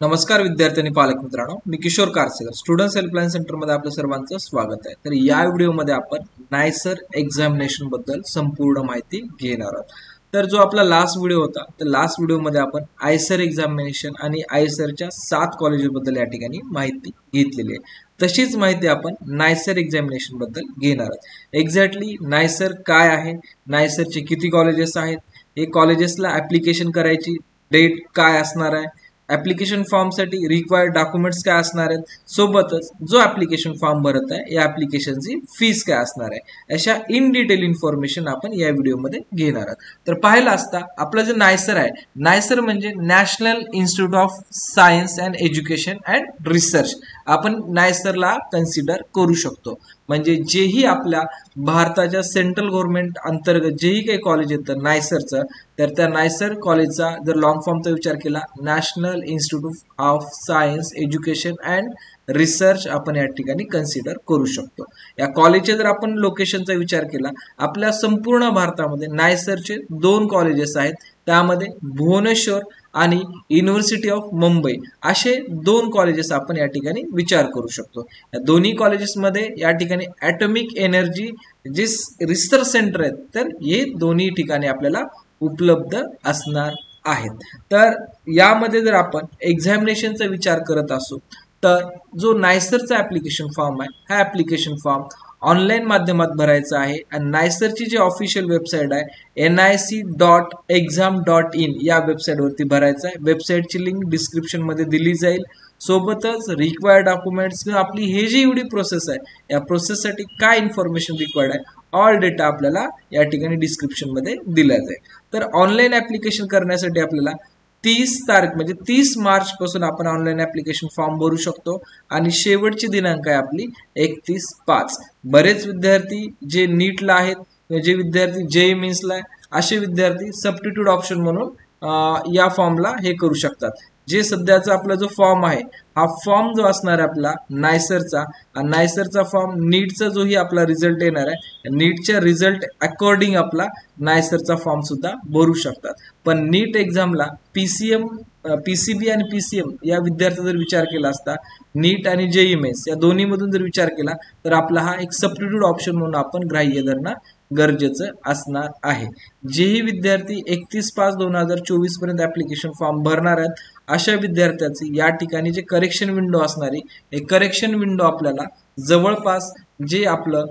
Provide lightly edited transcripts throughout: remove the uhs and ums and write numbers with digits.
नमस्कार विद्यार्थी आणि पालक मित्रांनो, मी किशोर कारसेकर स्टुडंट्स हेल्पलाईन सेंटर मध्ये आपलं सर्वांचं स्वागत आहे। तर या व्हिडिओमध्ये आपण नायसर एक्झामिनेशन बद्दल संपूर्ण माहिती घेणार आहोत। तर जो आपला लास्ट व्हिडिओ होता, तर लास्ट व्हिडिओमध्ये आपण आयसर एक्झामिनेशन आणि आयसरच्या 7 कॉलेजेसबद्दल या ठिकाणी माहिती घेतलेली आहे। तशीच माहिती आपण नायसर एक्झामिनेशन बद्दल घेणार आहोत। एक्झॅक्टली नायसर काय आहे, नायसरचे किती कॉलेजेस आहेत, हे कॉलेजेसला ऍप्लिकेशन करायची डेट काय असणार आहे, ऍप्लिकेशन फॉर्म साठी रिक्वायर्ड डॉक्युमेंट्स काय असणार आहेत, सोबतच जो ऍप्लिकेशन फॉर्म भरत आहे या ऍप्लिकेशनची फीस काय असणार आहे, अशा इन डिटेल इन्फॉर्मेशन आपण या व्हिडिओमध्ये घेणार आहोत। तर पाहिलं असता आपलं जे नायसर आहे, नायसर म्हणजे national institute of science and education and research, आपण नायसरला कन्सिडर करू शकतो। म्हणजे जेही आपल्या भारताच्या सेंट्रल गव्हर्नमेंट अंतर्गत जेही काही कॉलेज येतं नायसरचं, तर त्या नायसर कॉलेजचा जर लॉंग फॉर्मचा विचार केला, national institute of science education and research आपण या ठिकाणी कन्सिडर करू शकतो। या कॉलेजचे जर आपण लोकेशनचा विचार केला, आपल्या संपूर्ण भारतामध्ये नायसरचे 2 कॉलेजेस आहेत, त्यामध्ये भुवनेश्वर आणि युनिव्हर्सिटी ऑफ मुंबई असे 2 कॉलेजेस आपण या ठिकाणी विचार करू शकतो। या दोन्ही कॉलेजेसमध्ये या ठिकाणी ॲटॉमिक एनर्जी जे रिसर्च सेंटर आहेत, तर हे दोन्ही ठिकाणी आपल्याला उपलब्ध असणार आहेत। तर यामध्ये जर आपण एक्झामिनेशनचा विचार करत असू, तर जो नायसरचा ऍप्लिकेशन फॉर्म आहे, हा ऍप्लिकेशन फॉर्म ऑनलाईन माध्यमात भरायचा आहे आणि नायसरची जी ऑफिशियल वेबसाईट आहे nic.exam.in या वेबसाईटवरती भरायचा आहे। वेबसाईटची लिंक डिस्क्रिप्शन मध्ये दिली जाईल। सोबतच रिक्वायर्ड डॉक्युमेंट्स किंवा आपली हे जी एवढी प्रोसेस आहे, या प्रोसेससाठी काय इन्फॉर्मेशन रिक्वायर्ड आहे, ऑल डेटा आपल्याला या ठिकाणी डिस्क्रिप्शन मध्ये दिला जाईल। तर ऑनलाईन ऍप्लिकेशन करण्यासाठी आपल्याला 30 तारीख म्हणजे 30 मार्च पासून आपण ऑनलाईन ऍप्लिकेशन फॉर्म भरू शकतो आणि शेवटची दिनांक आहे आपली 31/5। बरेच विद्यार्थी जे नीटला आहेत, जे विद्यार्थी जेईई मेन्सला आहे, असे विद्यार्थी सबस्टिट्यूट ऑप्शन म्हणून या फॉर्मला हे करू शकतात। जे सध्याचा आपला जो फॉर्म आहे, हा फॉर्म जो असणार आहे आपला नायसरचा फॉर्म नीटचा जोही आपला रिझल्ट येणार आहे, नीटच्या रिझल्ट अकॉर्डिंग आपला नायसरचा फॉर्म सुद्धा भरू शकतात। पण नीट एक्झामला पीसीबी आणि पीसीएम या विद्यार्थ्याचा जर विचार केला असता, नीट आणि जेईई मेन्स या दोन्ही मधून जर विचार केला, तर आपला हा एक सबस्टिट्यूट ऑप्शन म्हणून आपण ग्राह्य धरणं गरजेचं असणार आहे। जेही विद्यार्थी 31/5/2024 पर्यंत ऍप्लिकेशन फॉर्म भरणार आहेत, अशा विद्यार्थ्याची या ठिकाणी जे करेक्शन विंडो असणार आहे, हे करेक्शन विंडो आपल्याला जवळपास जे आपलं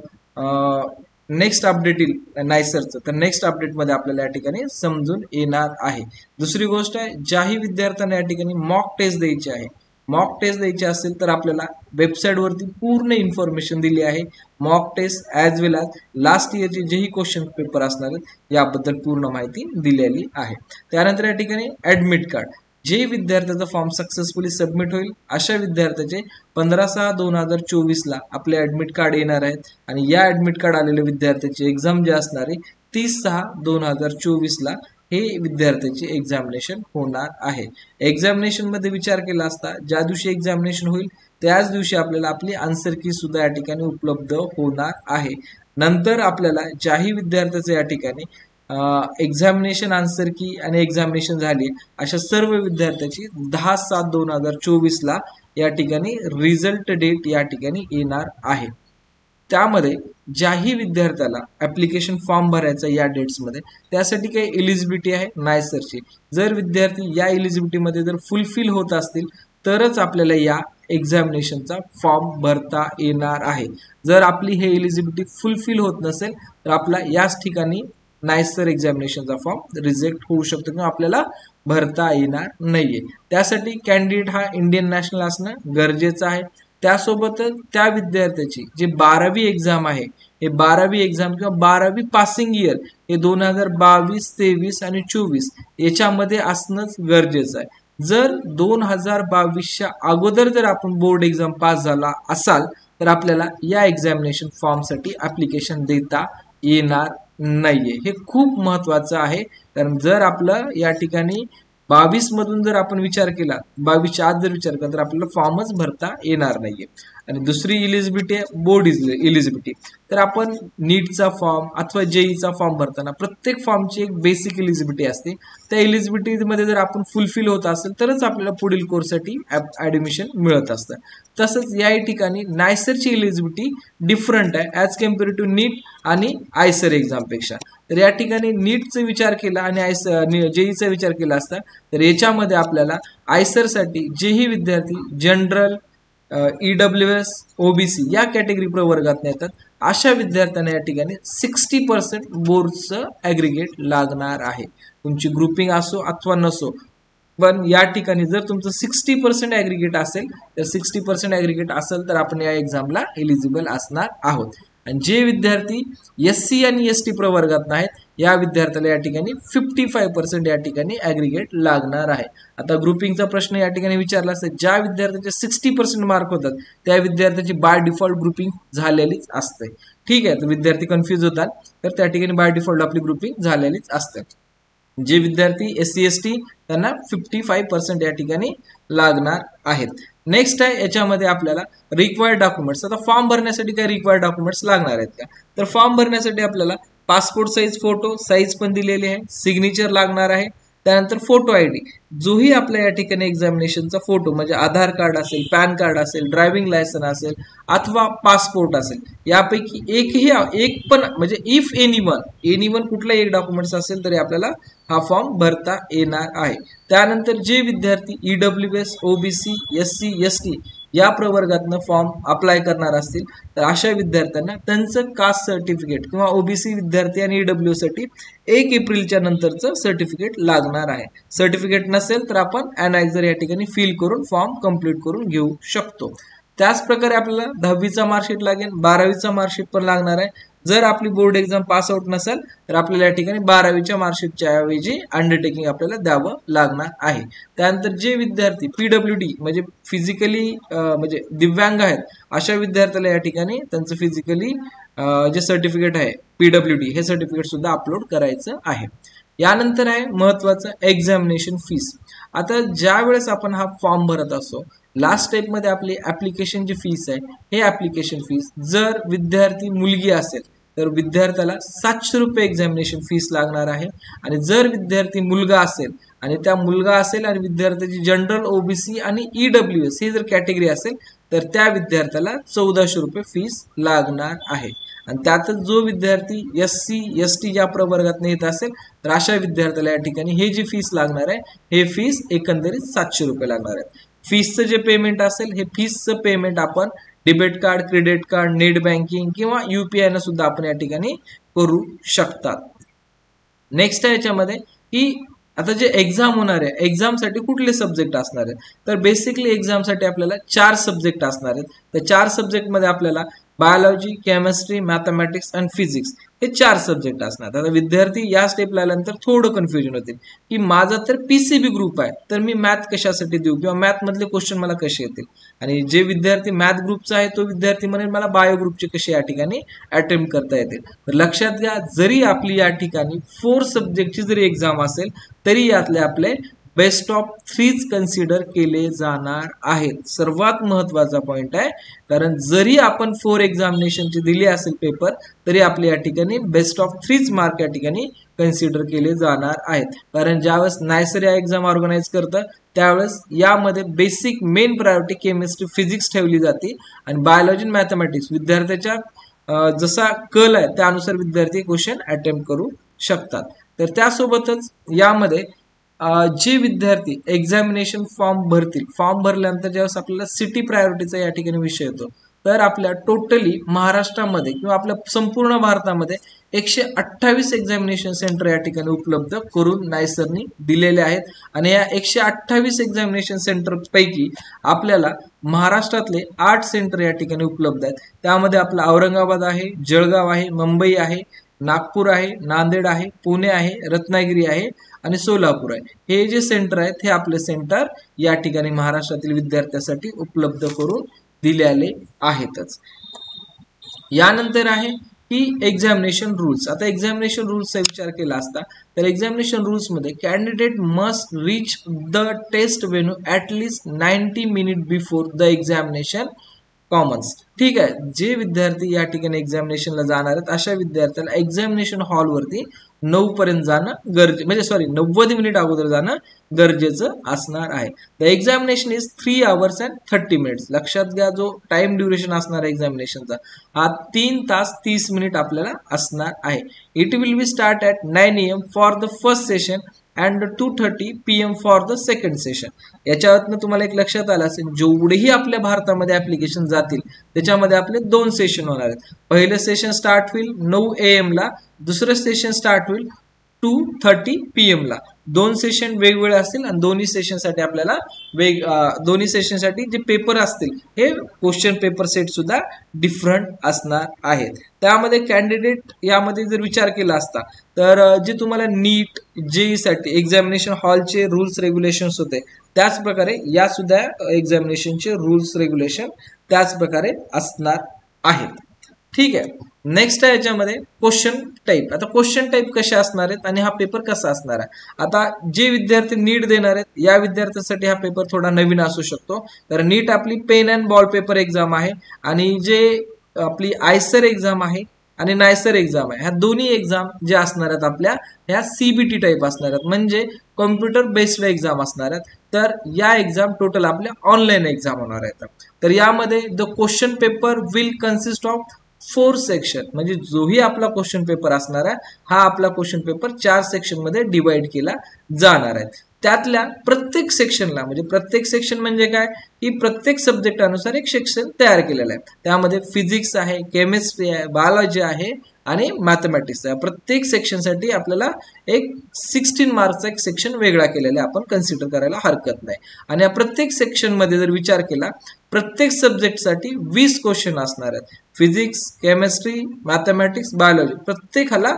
नेक्स्ट अपडेट येईल नायसरचं, तर नेक्स्ट अपडेटमध्ये आपल्याला या ठिकाणी समजून येणार आहे। दुसरी गोष्ट आहे, ज्याही विद्यार्थ्यांना या ठिकाणी मॉक टेस्ट द्यायची आहे, मॉक टेस्ट द्यायची असेल तर आपल्याला वेबसाईटवरती पूर्ण इन्फॉर्मेशन दिली आहे। मॉक टेस्ट ॲज वेल ॲज लास्ट इयरचे जेही क्वेश्चन पेपर असणार आहेत, याबद्दल पूर्ण माहिती दिलेली आहे। त्यानंतर या ठिकाणी ॲडमिट कार्ड, जे विद्यार्थ्याचा फॉर्म सक्सेसफुली सबमिट होईल, अशा विद्यार्थ्याचे 15/6/2024 ला आपले ऍडमिट कार्ड येणार आहेत आणि या ऍडमिट कार्ड आलेल्या विद्यार्थ्याची एक्झाम जी असणार आहे 30/6/2024 ला हे विद्यार्थ्याची एक्झामिनेशन होणार आहे। एक्झामिनेशन मध्ये विचार केला असता, ज्या दिवशी एक्झामिनेशन होईल त्याच दिवशी आपल्याला आपली आन्सर की सुद्धा या ठिकाणी उपलब्ध होणार आहे। नंतर आपल्याला ज्याही विद्यार्थ्याचं या ठिकाणी एक्झामिनेशन आन्सर की आणि एक्झामिनेशन झाली, अशा सर्व विद्यार्थ्याची 10/7/2024 ला या ठिकाणी रिझल्ट डेट या ठिकाणी येणार आहे। त्यामध्ये ज्याही विद्यार्थ्याला ऍप्लिकेशन फॉर्म भरायचा या डेट्समध्ये, त्यासाठी काही एलिजिबिलिटी आहे नायसरची। जर विद्यार्थी या एलिजिबिलिटीमध्ये जर फुलफिल होत असतील, तरच आपल्याला या एक्झामिनेशनचा फॉर्म भरता येणार आहे। जर आपली हे एलिजिबिलिटी फुलफिल होत नसेल, तर आपला याच ठिकाणी नायसर एक्झामिनेशनचा फॉर्म रिजेक्ट होऊ शकतो किंवा आपल्याला भरता येणार नाहीये। त्यासाठी कॅन्डिडेट हा इंडियन नॅशनल असणं गरजेचं आहे। त्यासोबतच त्या विद्यार्थ्याची जे 12वी एक्झाम आहे, हे 12वी एक्झाम किंवा 12वी पासिंग इयर हे 2022, 23 आणि 24 याच्यामध्ये असणंच गरजेचं आहे। जर 2022च्या अगोदर जर आपण बोर्ड एक्झाम पास झाला असाल, तर आपल्याला या एक्झामिनेशन फॉर्मसाठी ऍप्लिकेशन देता येणार नाहीये। हे खूप महत्वाचं आहे, कारण जर आपलं या ठिकाणी 22 मधून जर आपण विचार केला, 22च्या आत जर विचार केला तर आपल्याला फॉर्मच भरता येणार नाहीये. आणि दुसरी इलिजिबिलिटी आहे बोर्ड इलिजिबिलिटी. तर आपण नीटचा फॉर्म अथवा जेईचा फॉर्म भरताना प्रत्येक फॉर्मची एक बेसिक इलिजिबिलिटी असते. त्या इलिजिबिलिटीमध्ये जर आपण फुलफिल होत असेल तरच आपल्याला पुढील कोर्ससाठी ऍडमिशन मिळत असतं. तसंच या ठिकाणी नायसरची इलिजिबिलिटी डिफरंट आहे ॲज कम्पेअर टू नीट आणि आयसर एक्झामपेक्षा. तर या ठिकाणी नीटचा विचार केला आणि जेईचा विचार केला असता तर याच्यामध्ये आपल्याला आयसरसाठी जेही विद्यार्थी जनरल, EWS, OBC या कॅटेगरी प्रवर्गात येतात अशा विद्यार्थ्यांना या ठिकाणी 60% बोर्डचं ॲग्रिगेट लागणार आहे. तुमची ग्रुपिंग असो अथवा नसो, पण या ठिकाणी जर तुमचं 60% ॲग्रिगेट असेल तर 60% ॲग्रिगेट असेल तर आपण या एक्झामला एलिजिबल असणार आहोत. आणि जे विद्यार्थी SC आणि ST प्रवर्गात नाहीत या विद्यार्थ्याला या ठिकाणी 55% या ठिकाणी ॲग्रिगेट लागणार आहे. आता ग्रुपिंगचा प्रश्न या ठिकाणी विचारला असता, ज्या विद्यार्थ्याचे 60% मार्क होतात त्या विद्यार्थ्याची बाय डिफॉल्ट ग्रुपिंग झालेलीच असते. ठीक आहे, तर विद्यार्थी कन्फ्यूज होतात, तर त्या ठिकाणी बाय डिफॉल्ट आपली ग्रुपिंग झालेलीच असते. जे विद्यार्थी SC ST त्यांना 55% या ठिकाणी लागणार आहेत. नेक्स्ट आहे याच्यामध्ये आपल्याला रिक्वायर्ड डॉक्युमेंट्स. आता फॉर्म भरण्यासाठी काय रिक्वायर्ड डॉक्युमेंट्स लागणार आहेत का, तर फॉर्म भरण्यासाठी आपल्याला पासपोर्ट साईज फोटो साईज पण दिलेली आहे, सिग्नेचर लागणार आहे, त्यानंतर फोटो ID जोही आपल्या या ठिकाणी एक्झामिनेशनचा फोटो म्हणजे आधार कार्ड असेल, पॅन कार्ड असेल, ड्रायव्हिंग लायसन असेल अथवा पासपोर्ट असेल, यापैकी एक पण म्हणजे इफ एनीवन कुठलाही एक डॉक्युमेंट्स असेल तरी आपल्याला हा फॉर्म भरता येणार आहे. त्यानंतर जे विद्यार्थी EWS, OBC, SC ST या प्रवर्गातनं फॉर्म अप्लाय करणार असतील तर अशा विद्यार्थ्यांना त्यांचं कास्ट सर्टिफिकेट किंवा OBC विद्यार्थी आणि EWS साठी 1 एप्रिलच्या नंतरचं सर्टिफिकेट लागणार आहे. सर्टिफिकेट नसेल तर आपण अनायझर या ठिकाणी फिल करून फॉर्म कंप्लीट करून घेऊ शकतो. त्याच प्रकारे आपल्याला 10वीचा मार्कशीट लागेल, 12वीचा मार्कशीट पण लागणार आहे. जर आपली बोर्ड एक्झाम पास आउट नसेल तर आपल्याला या ठिकाणी 12वीच्या मार्कशीटच्या ऐवजी अंडरटेकिंग आपल्याला द्यावं लागणार आहे. त्यानंतर जे विद्यार्थी PWD म्हणजे फिजिकली म्हणजे दिव्यांग आहेत अशा विद्यार्थ्याला या ठिकाणी त्यांचं फिजिकली जे सर्टिफिकेट आहे PWD हे सर्टिफिकेट सुद्धा अपलोड करायचं आहे. यानंतर आहे महत्वाचं एक्झामिनेशन फीस. आता ज्या वेळेस आपण हा फॉर्म भरत असतो लास्ट स्टेपमध्ये आपली ऍप्लिकेशन जी फीस आहे हे ऍप्लिकेशन फीस जर विद्यार्थी मुलगी असेल तर विद्यार्थ्याला 700 रुपये एक्झामिनेशन फीस लागणार आहे. आणि जर विद्यार्थी मुलगा असेल आणि विद्यार्थ्याची जनरल, OBC आणि EWS ही जर कॅटेगरी असेल तर त्या विद्यार्थ्याला 1400 रुपये फीस लागणार आहे. आणि त्यातच जो विद्यार्थी SC ST या प्रवर्गात येत असेल तर अशा विद्यार्थ्याला या ठिकाणी हे जी फीस लागणार आहे हे फीस एकंदरीत 700 रुपये लागणार आहे. फीसचं जे पेमेंट असेल हे फीसचं पेमेंट आपण debit card, credit card, net banking किंवा UPI ने सुद्धा आपण या ठिकाणी करू शकतात. नेक्स्ट आहे याच्यामध्ये की आता जे एक्झाम होणार आहे एक्झामसाठी कुठले सब्जेक्ट असणार आहेत, तर बेसिकली एक्झामसाठी आपल्याला 4 सब्जेक्ट असणार आहेत. तर 4 सब्जेक्टमध्ये आपल्याला बायोलॉजी, केमिस्ट्री, मॅथमॅटिक्स आणि फिजिक्स हे 4 सब्जेक्ट असणार. आता विद्यार्थी या स्टेपला आल्यानंतर थोडं कन्फ्युजन होतील की माझा तर PCB ग्रुप आहे तर मी मॅथ कशासाठी देऊ किंवा मॅथ मधले क्वेश्चन मला कसे येतील. आणि जे विद्यार्थी मॅथ ग्रुपचा आहे तो विद्यार्थी म्हणेल मला बायो ग्रुपचे कसे या ठिकाणी अटेम्प्ट करता येतील. तर लक्षात घ्या, जरी आपली या ठिकाणी 4 सब्जेक्टची जरी एक्झाम असेल तरी यातले आपले बेस्ट ऑफ 3 कन्सिडर केले जाणार आहेत. सर्वात महत्वाचा पॉइंट आहे, कारण जरी आपण 4 एक्झामिनेशनचे दिले असेल पेपर तरी आपल्या या ठिकाणी बेस्ट ऑफ 3 मार्क या ठिकाणी कन्सिडर केले जाणार आहेत. कारण ज्यावेळेस नायसर या एक्झाम ऑर्गनाईज करतं त्यावेळेस यामध्ये basic main priority chemistry, physics ठेवली जाते आणि बायोलॉजी आणि मॅथमॅटिक्स विद्यार्थ्याच्या जसा कल आहे त्यानुसार विद्यार्थी क्वेश्चन अटेम्प्ट करू शकतात. तर त्यासोबतच यामध्ये जे विद्यार्थी एक्झामिनेशन फॉर्म भरतील, फॉर्म भरल्यानंतर ज्यावेळेस आपल्याला सिटी प्रायोरिटीचा या ठिकाणी विषय येतो तर आपल्या टोटली महाराष्ट्रामध्ये किंवा आपल्या संपूर्ण भारतामध्ये 128 एक्झामिनेशन सेंटर या ठिकाणी उपलब्ध करून नायसरनी दिलेले आहेत. आणि या 128 एक्झामिनेशन सेंटर पैकी आपल्याला महाराष्ट्रातले 8 सेंटर या ठिकाणी उपलब्ध आहेत. त्यामध्ये आपलं औरंगाबाद आहे, जळगाव आहे, मुंबई आहे, नागपूर आहे, नांदेड आहे, पुणे आहे, रत्नागिरी आहे आणि सोलापूर आहे. हे जे सेंटर आहेत हे आपले सेंटर या ठिकाणी महाराष्ट्रातील विद्यार्थ्यांसाठी उपलब्ध करून दिलेले आहेतच. यानंतर आहे की एक्झामिनेशन रूल्स. आता एक्झामिनेशन रूल्सचा विचार केला असता तर एक्झामिनेशन रूल्स मध्ये candidate must reach the test venue at least 90 minute before the examination commence. ठीक आहे, जे विद्यार्थी या ठिकाणी एक्झामिनेशनला जाणार आहेत अशा विद्यार्थ्याला एक्झामिनेशन हॉलवरती 9 पर्यंत जाणं म्हणजे 90 मिनिट अगोदर जाणं गरजेचं असणार आहे. The examination is 3 hours and 30 minutes. लक्षात घ्या, जो टाइम ड्युरेशन असणार आहे एक्झामिनेशनचा हा 3 तास 30 मिनिट आपल्याला असणार आहे. It will be start at 9 AM for the first session and 2:30 PM for the second session. याच्यावरनं तुम्हाला एक लक्षात आलं असेल, जेवढेही आपल्या भारतामध्ये ऍप्लिकेशन जातील त्याच्यामध्ये आपले 2 सेशन होणार आहेत. पहिलं सेशन स्टार्ट होईल 9 AM ला, दुसरं सेशन स्टार्ट होईल 2:30 PM ला. 2 सेशन वेगवेगळे असतील आणि दोन्ही सेशनसाठी आपल्याला दोन्ही सेशनसाठी जे पेपर असतील हे क्वेश्चन पेपर सेट सुद्धा डिफरंट असणार आहेत. त्यामध्ये कॅन्डिडेट यामध्ये जर विचार केला असता तर जे तुम्हाला नीट जेई साठी एक्झामिनेशन हॉलचे रूल्स रेग्युलेशन्स होते त्याच प्रकारे या सुद्धा एक्झामिनेशनचे रूल्स रेग्युलेशन त्याच प्रकारे असणार आहेत. ठीक आहे, नेक्स्ट आहे याच्यामध्ये क्वेश्चन टाईप. आता क्वेश्चन टाईप कसे असणार आहेत आणि हा पेपर कसा असणार आहे. आता जे विद्यार्थी नीट देणार आहेत या विद्यार्थ्यांसाठी हा पेपर थोडा नवीन असू शकतो. तर नीट आपली pen and ball paper exam आहे आणि जे आपली आयसर एक्झाम आहे आणि नायसर एक्झाम आहे ह्या दोन्ही एक्झाम जे असणार आहेत आपल्या ह्या CBT टाईप असणार आहेत, म्हणजे कॉम्प्युटर बेस्ड एक्झाम असणार आहेत. तर या एक्झाम टोटल आपल्या ऑनलाईन एक्झाम होणार आहेत. तर यामध्ये the question paper will consist of 4 section, म्हणजे जोही आपला क्वेश्चन पेपर असणार आहे हा आपला क्वेश्चन पेपर 4 सेक्शन मध्ये डिवाइड केला जाणार आहे. त्यातल्या प्रत्येक सेक्शनला, म्हणजे प्रत्येक सेक्शन म्हणजे काय की प्रत्येक सब्जेक्ट अनुसार एक सेक्शन तयार केलेला आहे. त्यामध्ये फिजिक्स आहे, केमिस्ट्री आहे, बायोलॉजी आहे आणि मॅथमॅटिक्स आहे. प्रत्येक सेक्शनसाठी आपल्याला एक 16 मार्क्सचा एक सेक्शन वेगळा केलेला आहे, आपण कन्सिडर करायला हरकत नाही. आणि या प्रत्येक सेक्शन मध्ये जर विचार केला प्रत्येक सब्जेक्टसाठी 20 क्वेश्चन असणार आहेत. फिजिक्स, केमिस्ट्री, मॅथमॅटिक्स, बायोलॉजी प्रत्येकाला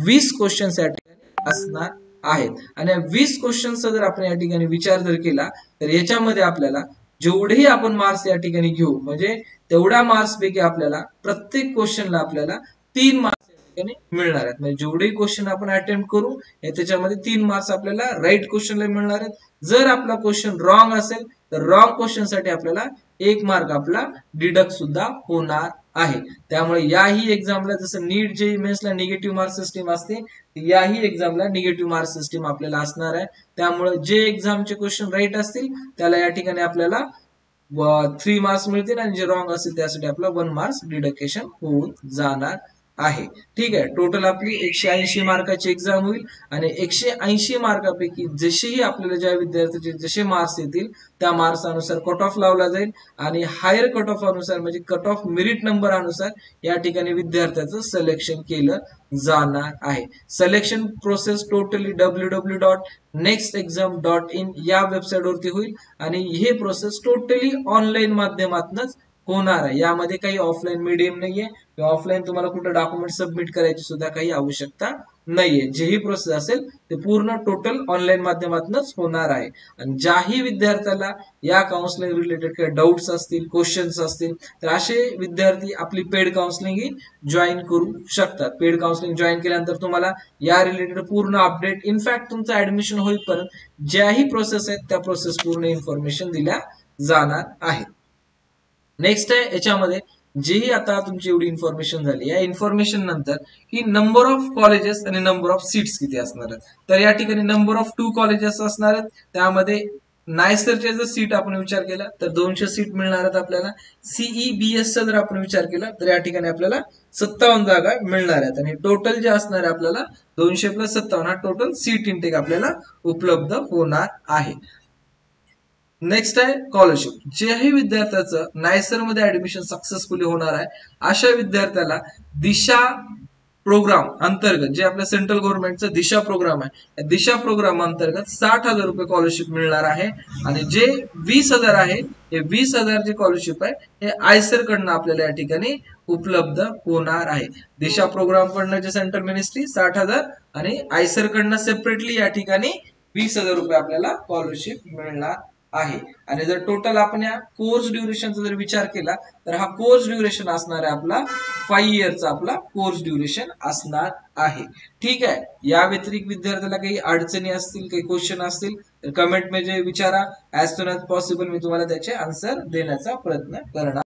20 क्वेश्चन या ठिकाणी असणार आहेत. आणि 20 क्वेश्चनचा जर आपण या ठिकाणी विचार जर केला तर याच्यामध्ये आपल्याला जेवढेही आपण मार्क्स या ठिकाणी घेऊ म्हणजे तेवढ्या मार्क्स पैकी आपल्याला प्रत्येक क्वेश्चनला आपल्याला 3 मार्क्स या ठिकाणी मिळणार आहेत. म्हणजे जेवढेही क्वेश्चन आपण अटेम्प्ट करू त्याच्यामध्ये 3 मार्क्स आपल्याला राईट क्वेश्चनला मिळणार आहेत. जर आपला क्वेश्चन रॉंग असेल तर रॉंग क्वेश्चन साठी आपल्याला 1 मार्क आपला डिडक्ट सुद्धा होणार आहे. त्यामुळे याही एक्झामला जसं नीट जेईई मेन्सला निगेटिव्ह मार्क सिस्टीम असते याही एक्झामला निगेटिव्ह मार्क सिस्टीम आपल्याला असणार आहे. त्यामुळे जे एक्झामचे क्वेश्चन राईट असतील त्याला या ठिकाणी आपल्याला 3 मार्क्स मिळतील आणि जे रॉंग असेल त्यासाठी आपला 1 मार्क्स डिडक्शन होऊन जाणार आहे. ठीक आहे, टोटल आपली 180 मार्काची एक्झाम होईल आणि 180 मार्कापैकी जसेही आपल्याला ज्या विद्यार्थ्याचे जसे मार्क्स येतील त्या मार्क्स अनुसार कट ऑफ लावला जाईल आणि हायर कट ऑफ अनुसार म्हणजे कट ऑफ मेरिट नंबर अनुसार या ठिकाणी विद्यार्थ्याचं सिलेक्शन केलं जाणार आहे. सिलेक्शन प्रोसेस टोटली www.nextexam.in या वेबसाईट वरती होईल आणि हे प्रोसेस टोटली ऑनलाईन माध्यमातूनच होणार आहे. यामध्ये काही ऑफलाईन मीडियम नाहीये किंवा ऑफलाईन तुम्हाला कुठे डॉक्युमेंट सबमिट करायची सुद्धा काही आवश्यकता नाहीये. जेही प्रोसेस असेल ते पूर्ण टोटल ऑनलाईन माध्यमातूनच होणार आहे. आणि ज्याही विद्यार्थ्याला या काउन्सिलिंग रिलेटेड काही डाऊट्स असतील, क्वेश्चन्स असतील तर असे विद्यार्थी आपली पेड काउन्सिलिंग ही जॉईन करू शकतात. पेड काउन्सिलिंग जॉईन केल्यानंतर तुम्हाला या रिलेटेड पूर्ण अपडेट, इनफॅक्ट तुमचं ऍडमिशन होईपर्यंत ज्याही प्रोसेस आहेत त्या प्रोसेस पूर्ण इन्फॉर्मेशन दिल्या जाणार आहे. नेक्स्ट आहे याच्यामध्ये जेही आता तुमची एवढी इन्फॉर्मेशन झाली या इन्फॉर्मेशन नंतर की नंबर ऑफ कॉलेजेस आणि नंबर ऑफ सीट्स किती असणार आहेत. तर या ठिकाणी नंबर ऑफ 2 कॉलेजेस असणार आहेत. त्यामध्ये नायसरचे जर सीट आपण विचार केला तर 200 सीट मिळणार आहेत आपल्याला. CEBS चा जर आपण विचार केला तर या ठिकाणी आपल्याला 57 जागा मिळणार आहेत आणि टोटल जे असणार आहे आपल्याला 200 + 57 हा टोटल सीट इनटेक आपल्याला उपलब्ध होणार आहे. नेक्स्ट आहे स्कॉलरशिप. ज्याही विद्यार्थ्याचं नायसर मध्ये ऍडमिशन सक्सेसफुली होणार आहे अशा विद्यार्थ्याला दिशा प्रोग्राम अंतर्गत जे आपल्या सेंट्रल गव्हर्नमेंटचा दिशा प्रोग्राम आहे दिशा प्रोग्राम अंतर्गत 60,000 रुपये स्कॉलरशिप मिळणार आहे. आणि जे 20,000 आहे हे 20,000 जे स्कॉलरशिप आहे हे आयसर कडनं आपल्याला या ठिकाणी उपलब्ध होणार आहे. दिशा प्रोग्राम कडनं जे सेंट्रल मिनिस्ट्री 60,000 आणि आयसर कडनं सेपरेटली या ठिकाणी 20,000 रुपये आपल्याला स्कॉलरशिप मिळणार आहे. आणि जर टोटल आपण या कोर्स ड्युरेशनचा जर विचार केला तर हा कोर्स ड्युरेशन असणार आहे आपला 5 इयरचा आपला कोर्स ड्युरेशन असणार आहे. ठीक आहे. या व्यतिरिक्त विद्यार्थ्याला काही अडचणी असतील, काही क्वेश्चन असतील तर कमेंट मध्ये विचारा. ऍज सून ऍज पॉसिबल मी तुम्हाला त्याचे आन्सर देण्याचा प्रयत्न करणार.